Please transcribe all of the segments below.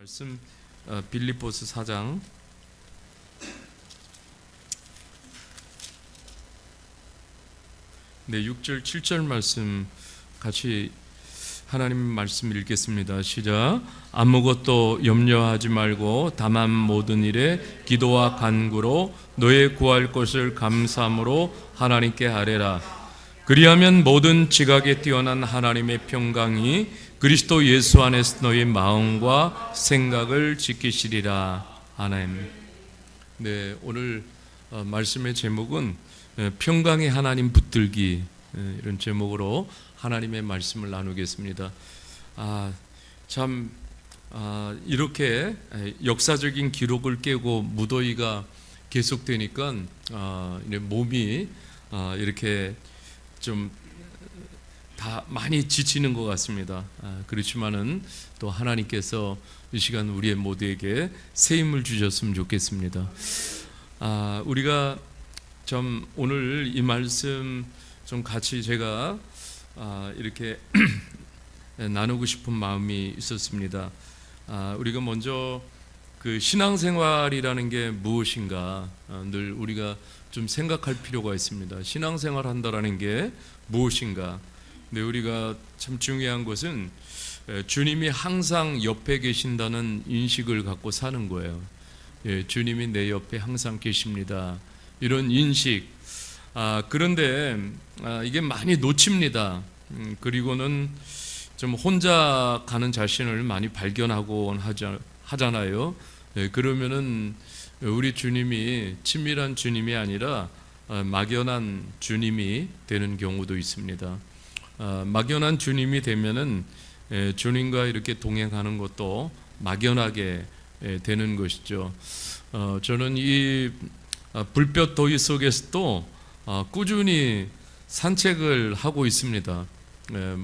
말씀 빌립보서 4장 네, 6절 7절 말씀 같이 하나님 말씀 읽겠습니다. 시작. 아무것도 염려하지 말고 다만 모든 일에 기도와 간구로 너의 구할 것을 감사함으로 하나님께 아뢰라. 그리하면 모든 지각에 뛰어난 하나님의 평강이 그리스도 예수 안에서 너의 마음과 생각을 지키시리라. 아멘. 네, 오늘 말씀의 제목은 평강의 하나님 붙들기, 이런 제목으로 하나님의 말씀을 나누겠습니다. 이렇게 역사적인 기록을 깨고 무더위가 계속되니까 몸이 이렇게 좀 다 많이 지치는 것 같습니다. 그렇지만은 또 하나님께서 이 시간 우리의 모두에게 새 힘을 주셨으면 좋겠습니다. 우리가 좀 오늘 이 말씀 좀 같이 제가 이렇게 나누고 싶은 마음이 있었습니다. 우리가 먼저 그 신앙생활이라는 게 무엇인가 늘 우리가 좀 생각할 필요가 있습니다. 신앙생활 한다라는 게 무엇인가? 근데 우리가 참 중요한 것은 주님이 항상 옆에 계신다는 인식을 갖고 사는 거예요. 주님이 내 옆에 항상 계십니다. 이런 인식. 그런데 이게 많이 놓칩니다. 그리고는 좀 혼자 가는 자신을 많이 발견하곤 하잖아요. 그러면은 우리 주님이 친밀한 주님이 아니라 막연한 주님이 되는 경우도 있습니다. 막연한 주님이 되면은 주님과 이렇게 동행하는 것도 막연하게 되는 것이죠. 저는 이 불볕 더위 속에서도 꾸준히 산책을 하고 있습니다.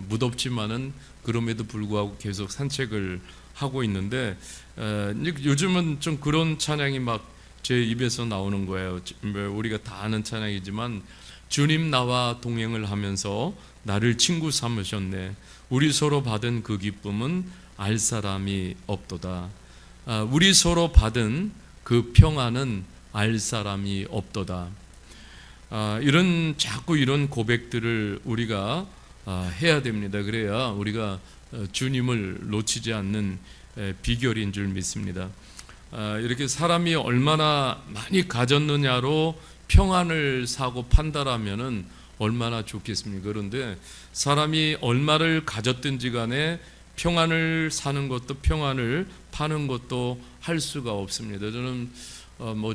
무덥지만은 그럼에도 불구하고 계속 산책을 하고 있는데 요즘은 좀 그런 찬양이 막 제 입에서 나오는 거예요. 우리가 다 아는 찬양이지만 주님 나와 동행을 하면서 나를 친구 삼으셨네. 우리 서로 받은 그 기쁨은 알 사람이 없도다. 우리 서로 받은 그 평안은 알 사람이 없도다. 자꾸 이런 고백들을 우리가 해야 됩니다. 그래야 우리가 주님을 놓치지 않는 비결인 줄 믿습니다. 이렇게 사람이 얼마나 많이 가졌느냐로 평안을 사고 판단하면은 얼마나 좋겠습니까? 그런데 사람이 얼마를 가졌든지 간에 평안을 사는 것도 평안을 파는 것도 할 수가 없습니다. 저는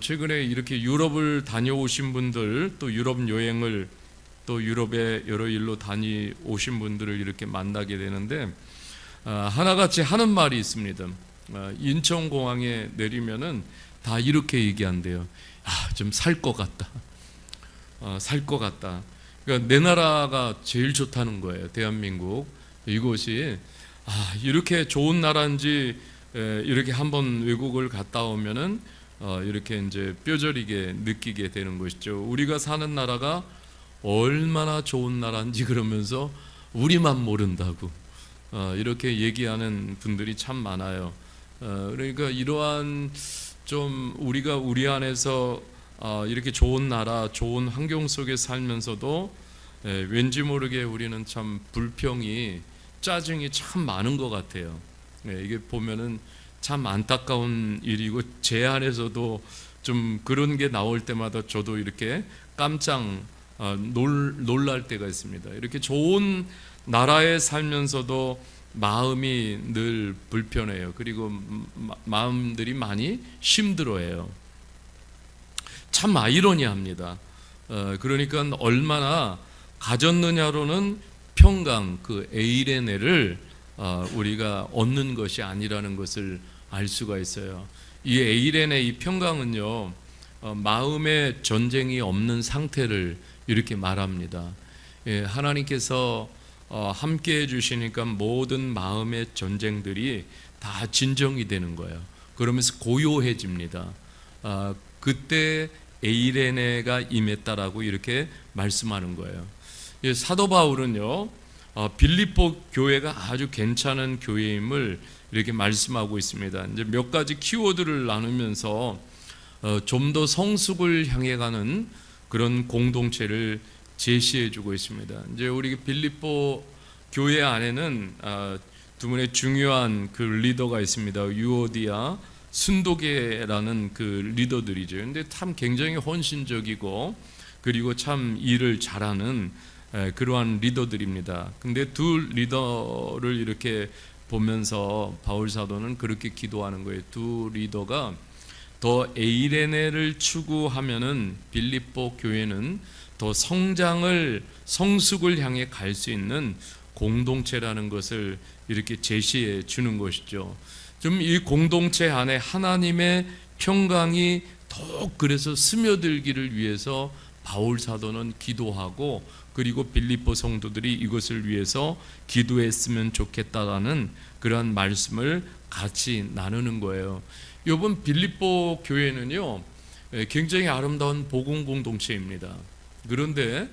최근에 이렇게 유럽을 다녀오신 분들, 또 유럽 여행을 또 유럽에 여러 일로 다녀오신 분들을 이렇게 만나게 되는데 하나같이 하는 말이 있습니다. 인천공항에 내리면은 다 이렇게 얘기한대요. 좀 살 것 같다. 살 것 같다. 그러니까 내 나라가 제일 좋다는 거예요. 대한민국. 이곳이 이렇게 좋은 나라인지 이렇게 한번 외국을 갔다 오면은 이렇게 이제 뼈저리게 느끼게 되는 것이죠. 우리가 사는 나라가 얼마나 좋은 나라인지 그러면서 우리만 모른다고 이렇게 얘기하는 분들이 참 많아요. 그러니까 이러한 좀 우리가 우리 안에서 이렇게 좋은 나라, 좋은 환경 속에 살면서도 왠지 모르게 우리는 참 불평이, 짜증이 참 많은 것 같아요. 이게 보면은 참 안타까운 일이고 제 안에서도 좀 그런 게 나올 때마다 저도 이렇게 깜짝 놀랄 때가 있습니다. 이렇게 좋은 나라에 살면서도 마음이 늘 불편해요. 그리고 마음들이 많이 힘들어해요. 참 아이러니합니다. 그러니까 얼마나 가졌느냐로는 평강, 그 에이레네를 우리가 얻는 것이 아니라는 것을 알 수가 있어요. 이 에이레네, 이 평강은요, 마음의 전쟁이 없는 상태를 이렇게 말합니다. 하나님께서 함께 해주시니까 모든 마음의 전쟁들이 다 진정이 되는 거예요. 그러면서 고요해집니다. 그때 에이레네가 임했다라고 이렇게 말씀하는 거예요. 사도 바울은요, 빌립보 교회가 아주 괜찮은 교회임을 이렇게 말씀하고 있습니다. 이제 몇 가지 키워드를 나누면서 좀 더 성숙을 향해 가는 그런 공동체를 제시해주고 있습니다. 이제 우리 빌립보 교회 안에는 두 분의 중요한 그 리더가 있습니다. 유오디아, 순도계라는 그 리더들이죠. 근데 참 굉장히 헌신적이고 그리고 참 일을 잘하는 그러한 리더들입니다. 근데 두 리더를 이렇게 보면서 바울 사도는 그렇게 기도하는 거예요. 두 리더가 더 에이레네를 추구하면은 빌립보 교회는 더 성숙을 향해 갈 수 있는 공동체라는 것을 이렇게 제시해 주는 것이죠. 좀 이 공동체 안에 하나님의 평강이 더욱 그래서 스며들기를 위해서 바울 사도는 기도하고 그리고 빌립보 성도들이 이것을 위해서 기도했으면 좋겠다라는 그러한 말씀을 같이 나누는 거예요. 이번 빌립보 교회는요 굉장히 아름다운 복음 공동체입니다. 그런데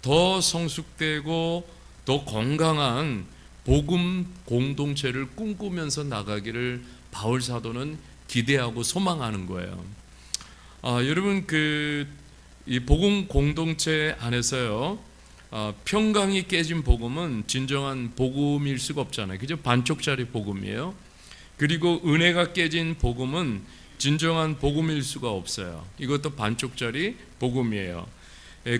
더 성숙되고 더 건강한 복음 공동체를 꿈꾸면서 나가기를 바울 사도는 기대하고 소망하는 거예요. 여러분 이 복음 공동체 안에서요 평강이 깨진 복음은 진정한 복음일 수가 없잖아요. 그죠? 반쪽짜리 복음이에요. 그리고 은혜가 깨진 복음은 진정한 복음일 수가 없어요. 이것도 반쪽짜리 복음이에요.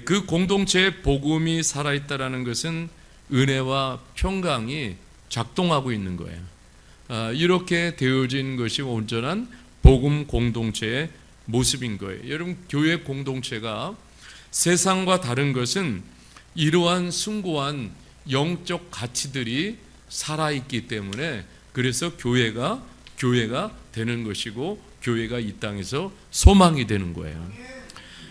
그 공동체의 복음이 살아있다라는 것은 은혜와 평강이 작동하고 있는 거예요. 이렇게 되어진 것이 온전한 복음 공동체의 모습인 거예요. 여러분 교회 공동체가 세상과 다른 것은 이러한 숭고한 영적 가치들이 살아있기 때문에 그래서 교회가 되는 것이고 교회가 이 땅에서 소망이 되는 거예요.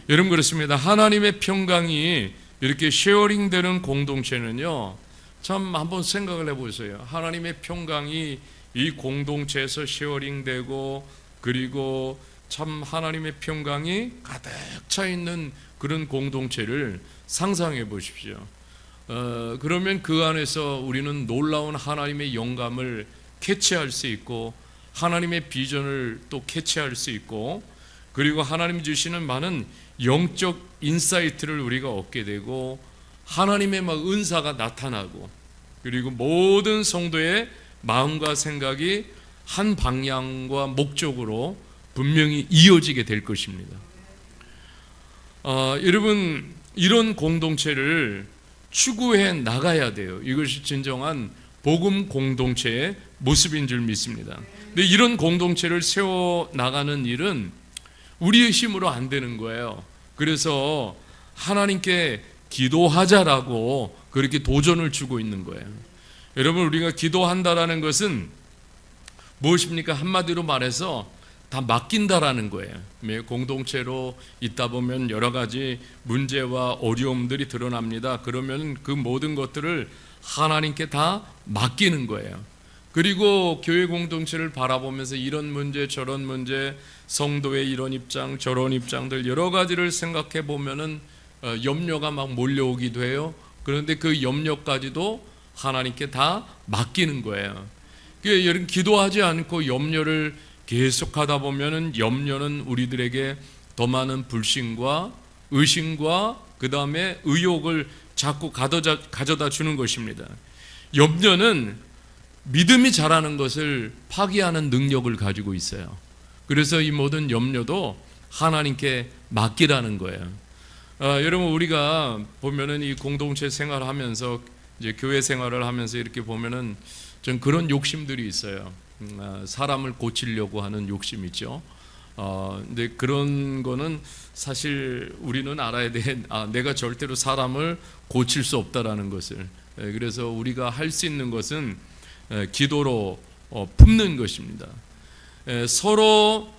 여러분 그렇습니다. 하나님의 평강이 이렇게 쉐어링되는 공동체는요 참 한번 생각을 해보세요. 하나님의 평강이 이 공동체에서 쉐어링되고 그리고 참 하나님의 평강이 가득 차 있는 그런 공동체를 상상해 보십시오. 그러면 그 안에서 우리는 놀라운 하나님의 영감을 캐치할 수 있고 하나님의 비전을 또 캐치할 수 있고 그리고 하나님 주시는 많은 영적 인사이트를 우리가 얻게 되고 하나님의 막 은사가 나타나고 그리고 모든 성도의 마음과 생각이 한 방향과 목적으로 분명히 이어지게 될 것입니다. 여러분 이런 공동체를 추구해 나가야 돼요. 이것이 진정한 복음 공동체의 모습인 줄 믿습니다. 근데 이런 공동체를 세워 나가는 일은 우리의 힘으로 안 되는 거예요. 그래서 하나님께 기도하자라고 그렇게 도전을 주고 있는 거예요. 여러분 우리가 기도한다라는 것은 무엇입니까? 한마디로 말해서 다 맡긴다라는 거예요. 공동체로 있다 보면 여러 가지 문제와 어려움들이 드러납니다. 그러면 그 모든 것들을 하나님께 다 맡기는 거예요. 그리고 교회 공동체를 바라보면서 이런 문제 저런 문제 성도의 이런 입장 저런 입장들 여러 가지를 생각해 보면은 염려가 막 몰려오기도 해요. 그런데 그 염려까지도 하나님께 다 맡기는 거예요. 여러분 기도하지 않고 염려를 계속하다 보면은 염려는 우리들에게 더 많은 불신과 의심과 그 다음에 의욕을 자꾸 가져다 주는 것입니다. 염려는 믿음이 자라는 것을 파기하는 능력을 가지고 있어요. 그래서 이 모든 염려도 하나님께 맡기라는 거예요. 여러분 우리가 보면은 이 공동체 생활하면서 이제 교회 생활을 하면서 이렇게 보면은 좀 그런 욕심들이 있어요. 사람을 고치려고 하는 욕심 있죠. 근데 그런 거는 사실 우리는 알아야 돼. 내가 절대로 사람을 고칠 수 없다라는 것을. 그래서 우리가 할 수 있는 것은 기도로 품는 것입니다. 서로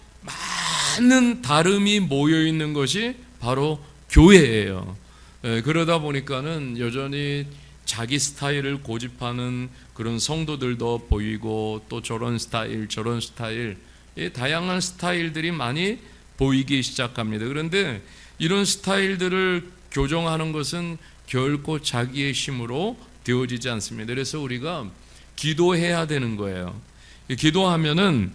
많은 다름이 모여 있는 것이 바로 교회예요. 그러다 보니까는 여전히 자기 스타일을 고집하는 그런 성도들도 보이고 또 저런 스타일 저런 스타일 다양한 스타일들이 많이 보이기 시작합니다. 그런데 이런 스타일들을 교정하는 것은 결코 자기의 힘으로 되어지지 않습니다. 그래서 우리가 기도해야 되는 거예요. 기도하면은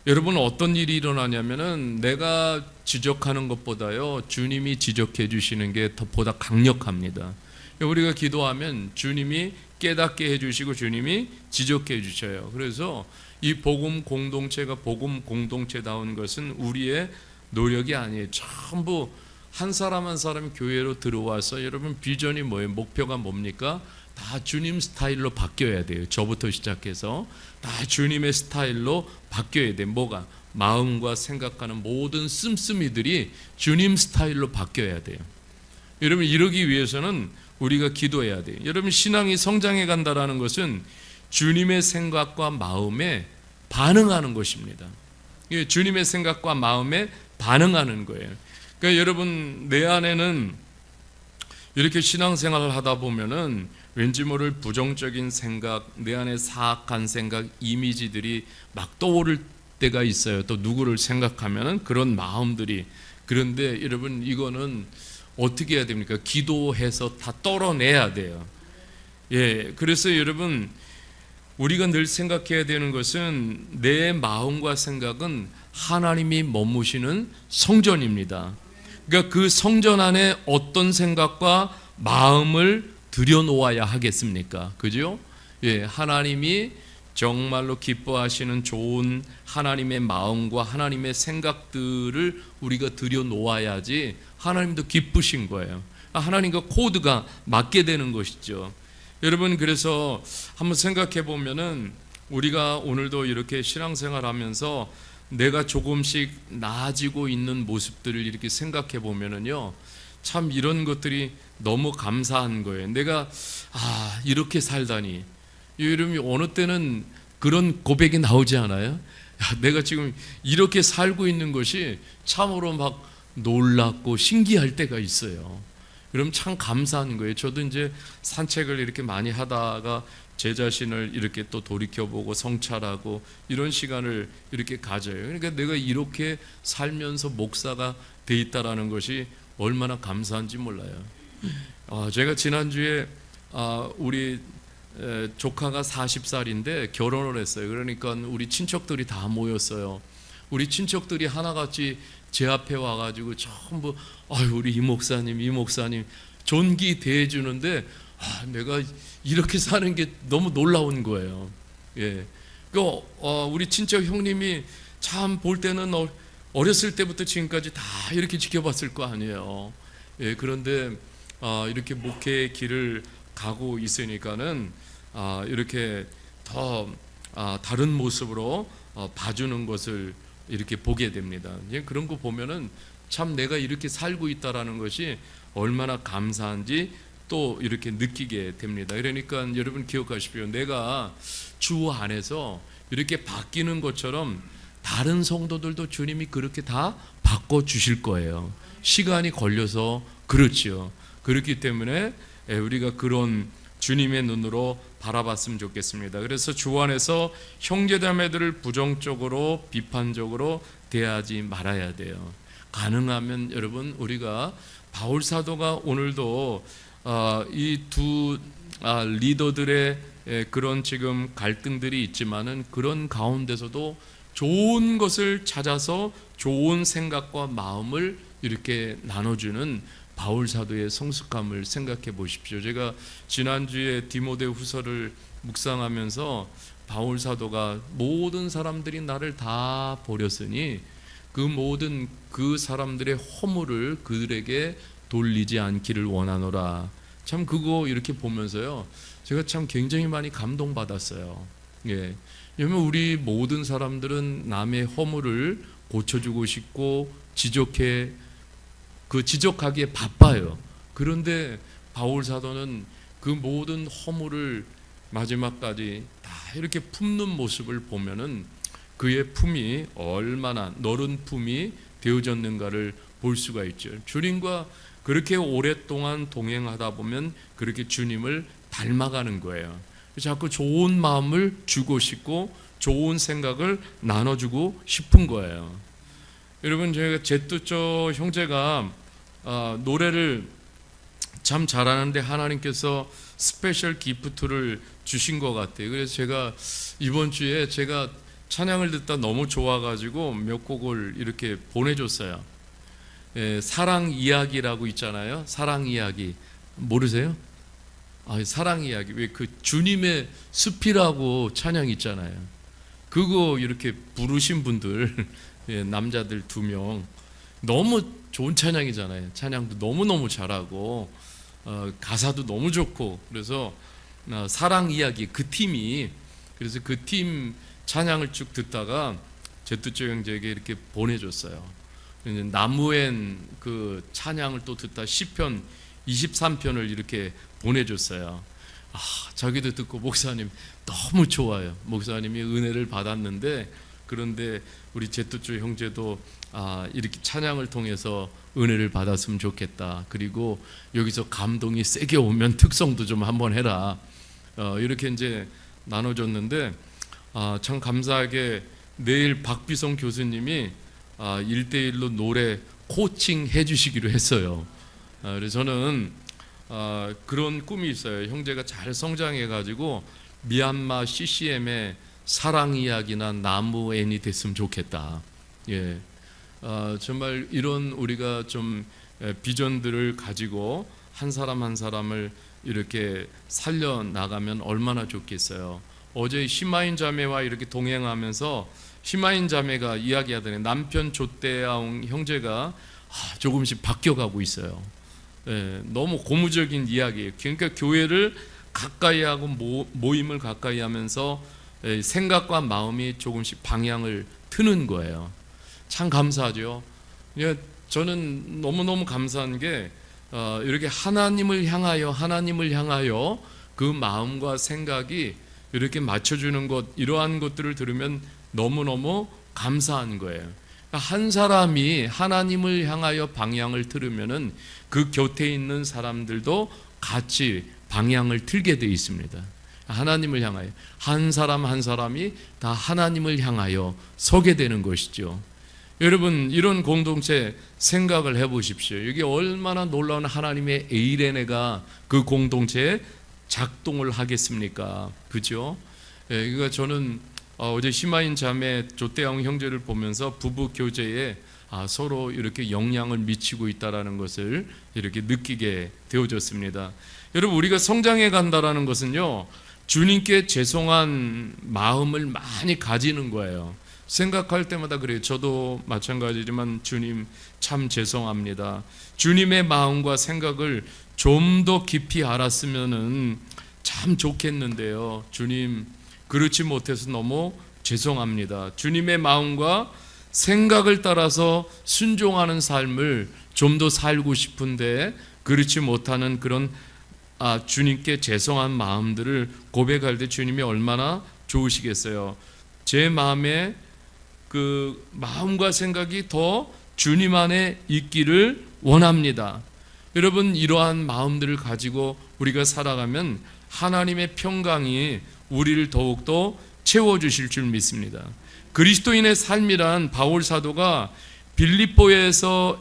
여러분 어떤 일이 일어나냐면은 내가 지적하는 것보다요 주님이 지적해 주시는 게 더 보다 강력합니다. 우리가 기도하면 주님이 깨닫게 해주시고 주님이 지적해 주셔요. 그래서 이 복음 공동체가 복음 공동체다운 것은 우리의 노력이 아니에요. 전부 한 사람 한 사람이 교회로 들어와서 여러분 비전이 뭐예요? 목표가 뭡니까? 다 주님 스타일로 바뀌어야 돼요. 저부터 시작해서 다 주님의 스타일로 바뀌어야 돼요. 뭐가? 마음과 생각하는 모든 씀씀이들이 주님 스타일로 바뀌어야 돼요. 여러분 이러기 위해서는 우리가 기도해야 돼요. 여러분 신앙이 성장해 간다라는 것은 주님의 생각과 마음에 반응하는 것입니다. 주님의 생각과 마음에 반응하는 거예요. 그러니까 여러분 내 안에는 이렇게 신앙생활을 하다 보면은 왠지 모를 부정적인 생각, 내 안에 사악한 생각, 이미지들이 막 떠오를 때가 있어요. 또 누구를 생각하면은 그런 마음들이. 그런데 여러분 이거는 어떻게 해야 됩니까? 기도해서 다 떨어내야 돼요. 그래서 여러분 우리가 늘 생각해야 되는 것은 내 마음과 생각은 하나님이 머무시는 성전입니다. 그러니까 그 성전 안에 어떤 생각과 마음을 들여놓아야 하겠습니까? 그죠? 하나님이 정말로 기뻐하시는 좋은 하나님의 마음과 하나님의 생각들을 우리가 들여놓아야지 하나님도 기쁘신 거예요. 하나님과 코드가 맞게 되는 것이죠. 여러분 그래서 한번 생각해 보면은 우리가 오늘도 이렇게 신앙생활하면서 내가 조금씩 나아지고 있는 모습들을 이렇게 생각해 보면은요 참 이런 것들이 너무 감사한 거예요. 내가 이렇게 살다니. 여러분이 어느 때는 그런 고백이 나오지 않아요? 내가 지금 이렇게 살고 있는 것이 참으로 막 놀랍고 신기할 때가 있어요. 그럼 참 감사한 거예요. 저도 이제 산책을 이렇게 많이 하다가 제 자신을 이렇게 또 돌이켜보고 성찰하고 이런 시간을 이렇게 가져요. 그러니까 내가 이렇게 살면서 목사가 돼 있다라는 것이 얼마나 감사한지 몰라요. 제가 지난주에 우리 조카가 40살인데 결혼을 했어요. 그러니까 우리 친척들이 다 모였어요. 우리 친척들이 하나같이 제 앞에 와가지고 전부 우리 이 목사님 존귀 대해주는데 내가 이렇게 사는 게 너무 놀라운 거예요. 우리 친척 형님이 참 볼 때는 어렸을 때부터 지금까지 다 이렇게 지켜봤을 거 아니에요. 그런데 이렇게 목회의 길을 가고 있으니까는 이렇게 더 다른 모습으로 봐주는 것을 이렇게 보게 됩니다. 그런 거 보면은 참 내가 이렇게 살고 있다라는 것이 얼마나 감사한지 또 이렇게 느끼게 됩니다. 그러니까 여러분 기억하십시오. 내가 주 안에서 이렇게 바뀌는 것처럼 다른 성도들도 주님이 그렇게 다 바꿔 주실 거예요. 시간이 걸려서 그렇지요. 그렇기 때문에 우리가 그런 주님의 눈으로 바라봤으면 좋겠습니다. 그래서 주 안에서 형제자매들을 부정적으로 비판적으로 대하지 말아야 돼요. 가능하면 여러분 우리가 바울 사도가 오늘도 이 두 리더들의 그런 지금 갈등들이 있지만은 그런 가운데서도 좋은 것을 찾아서 좋은 생각과 마음을 이렇게 나눠주는 바울 사도의 성숙함을 생각해 보십시오. 제가 지난주에 디모데후서를 묵상하면서 바울 사도가 모든 사람들이 나를 다 버렸으니 그 모든 그 사람들의 허물을 그들에게 돌리지 않기를 원하노라. 참 그거 이렇게 보면서요 제가 참 굉장히 많이 감동받았어요. 왜냐하면 우리 모든 사람들은 남의 허물을 고쳐주고 싶고 지적하기에 바빠요. 그런데 바울 사도는 그 모든 허물을 마지막까지 다 이렇게 품는 모습을 보면은 그의 품이 얼마나 너른 품이 되어졌는가를 볼 수가 있죠. 주님과 그렇게 오랫동안 동행하다 보면 그렇게 주님을 닮아가는 거예요. 자꾸 좋은 마음을 주고 싶고 좋은 생각을 나눠주고 싶은 거예요. 여러분 저희가 제뚜조 형제가 노래를 참 잘하는데 하나님께서 스페셜 기프트를 주신 것 같아요. 그래서 제가 이번 주에 제가 찬양을 듣다 너무 좋아가지고 몇 곡을 이렇게 보내줬어요. 사랑 이야기라고 있잖아요. 사랑 이야기 모르세요? 사랑 이야기. 왜 그 주님의 숲이라고 찬양 있잖아요. 그거 이렇게 부르신 분들 남자들 2명 너무 좋은 찬양이잖아요. 찬양도 너무너무 잘하고 가사도 너무 좋고 그래서 사랑 이야기 그 팀이 그래서 그 팀 찬양을 쭉 듣다가 제뚜조 형제에게 이렇게 보내줬어요. 나무엔 그 찬양을 또 듣다 시편 23편을 이렇게 보내줬어요. 자기도 듣고 목사님 너무 좋아요. 목사님이 은혜를 받았는데 그런데 우리 제뚜조 형제도 이렇게 찬양을 통해서 은혜를 받았으면 좋겠다. 그리고 여기서 감동이 세게 오면 특성도 좀 한번 해라. 이렇게 이제 나눠줬는데 참 감사하게 내일 박비성 교수님이 1대1로 노래 코칭 해주시기로 했어요. 그래서 저는 그런 꿈이 있어요. 형제가 잘 성장해가지고 미얀마 CCM의 사랑 이야기나 나무 애니 됐으면 좋겠다. 예, 정말 이런 우리가 좀 비전들을 가지고 한 사람 한 사람을 이렇게 살려 나가면 얼마나 좋겠어요. 어제 시마인 자매와 이렇게 동행하면서 시마인 자매가 이야기하더니 남편 조대아웅 형제가 조금씩 바뀌어가고 있어요. 예, 너무 고무적인 이야기예요. 그러니까 교회를 가까이 하고 모임을 가까이 하면서 생각과 마음이 조금씩 방향을 트는 거예요. 참 감사하죠. 저는 너무너무 감사한 게 이렇게 하나님을 향하여 그 마음과 생각이 이렇게 맞춰주는 것, 이러한 것들을 들으면 너무너무 감사한 거예요. 한 사람이 하나님을 향하여 방향을 틀으면은 그 곁에 있는 사람들도 같이 방향을 틀게 되어 있습니다. 하나님을 향하여 한 사람 한 사람이 다 하나님을 향하여 서게 되는 것이죠. 여러분 이런 공동체 생각을 해보십시오. 이게 얼마나 놀라운 하나님의 에이레네가 그 공동체에 작동을 하겠습니까? 그죠? 그러니까 저는 어제 시마인 자매 조대영 형제를 보면서 부부 교제에 서로 이렇게 영향을 미치고 있다라는 것을 이렇게 느끼게 되어졌습니다. 여러분 우리가 성장해 간다라는 것은요 주님께 죄송한 마음을 많이 가지는 거예요. 생각할 때마다 그래요. 저도 마찬가지지만 주님 참 죄송합니다. 주님의 마음과 생각을 좀 더 깊이 알았으면은 참 좋겠는데요. 주님 그렇지 못해서 너무 죄송합니다. 주님의 마음과 생각을 따라서 순종하는 삶을 좀 더 살고 싶은데 그렇지 못하는 그런 주님께 죄송한 마음들을 고백할 때 주님이 얼마나 좋으시겠어요. 제 마음에 그 마음과 생각이 더 주님 안에 있기를 원합니다. 여러분 이러한 마음들을 가지고 우리가 살아가면 하나님의 평강이 우리를 더욱더 채워주실 줄 믿습니다. 그리스도인의 삶이란 바울 사도가 빌립보서에서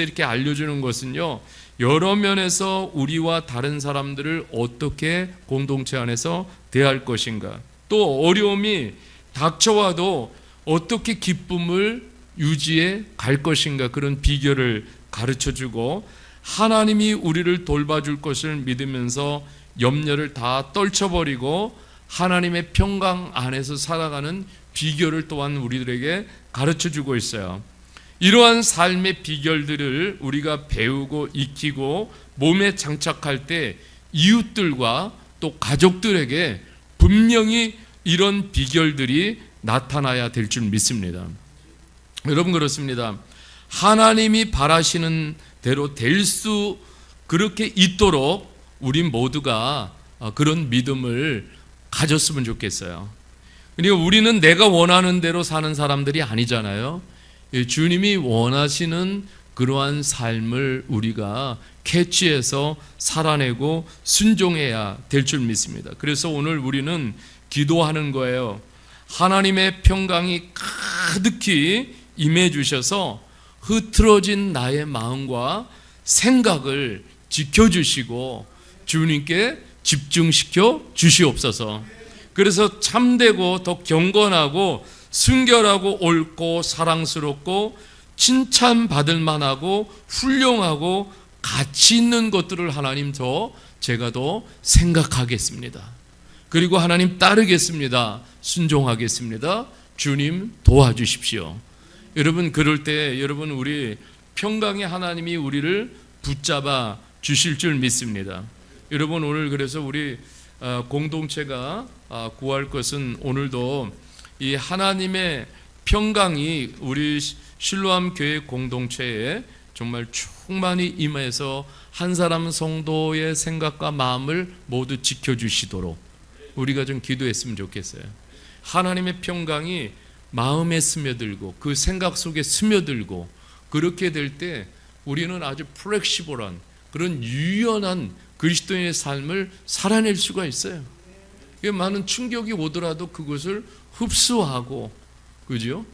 이렇게 알려주는 것은요 여러 면에서 우리와 다른 사람들을 어떻게 공동체 안에서 대할 것인가, 또 어려움이 닥쳐와도 어떻게 기쁨을 유지해 갈 것인가, 그런 비결을 가르쳐주고 하나님이 우리를 돌봐줄 것을 믿으면서 염려를 다 떨쳐버리고 하나님의 평강 안에서 살아가는 비결을 또한 우리들에게 가르쳐주고 있어요. 이러한 삶의 비결들을 우리가 배우고 익히고 몸에 장착할 때 이웃들과 또 가족들에게 분명히 이런 비결들이 나타나야 될 줄 믿습니다. 여러분 그렇습니다. 하나님이 바라시는 대로 될 수 그렇게 있도록 우리 모두가 그런 믿음을 가졌으면 좋겠어요. 그리고 우리는 내가 원하는 대로 사는 사람들이 아니잖아요. 주님이 원하시는 그러한 삶을 우리가 캐치해서 살아내고 순종해야 될 줄 믿습니다. 그래서 오늘 우리는 기도하는 거예요. 하나님의 평강이 가득히 임해 주셔서 흐트러진 나의 마음과 생각을 지켜주시고 주님께 집중시켜 주시옵소서. 그래서 참되고 더 경건하고 순결하고 옳고 사랑스럽고 칭찬받을 만하고 훌륭하고 가치 있는 것들을 하나님 제가 더 생각하겠습니다. 그리고 하나님 따르겠습니다. 순종하겠습니다. 주님 도와주십시오. 여러분, 그럴 때 여러분, 우리 평강의 하나님이 우리를 붙잡아 주실 줄 믿습니다. 여러분, 오늘 그래서 우리 공동체가 구할 것은 오늘도 이 하나님의 평강이 우리 실로암 교회 공동체에 정말 충만히 임해서 한 사람 성도의 생각과 마음을 모두 지켜주시도록 우리가 좀 기도했으면 좋겠어요. 하나님의 평강이 마음에 스며들고 그 생각 속에 스며들고 그렇게 될 때 우리는 아주 플렉시블한 그런 유연한 그리스도인의 삶을 살아낼 수가 있어요. 많은 충격이 오더라도 그것을 흡수하고, 그죠?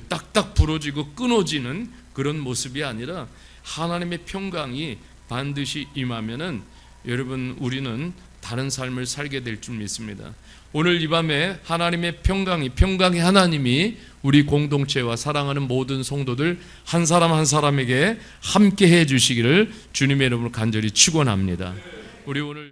딱딱 부러지고 끊어지는 그런 모습이 아니라 하나님의 평강이 반드시 임하면은 여러분, 우리는 다른 삶을 살게 될 줄 믿습니다. 오늘 이 밤에 하나님의 평강의 하나님이 우리 공동체와 사랑하는 모든 성도들 한 사람 한 사람에게 함께 해 주시기를 주님의 이름으로 간절히 축원합니다. 우리 오늘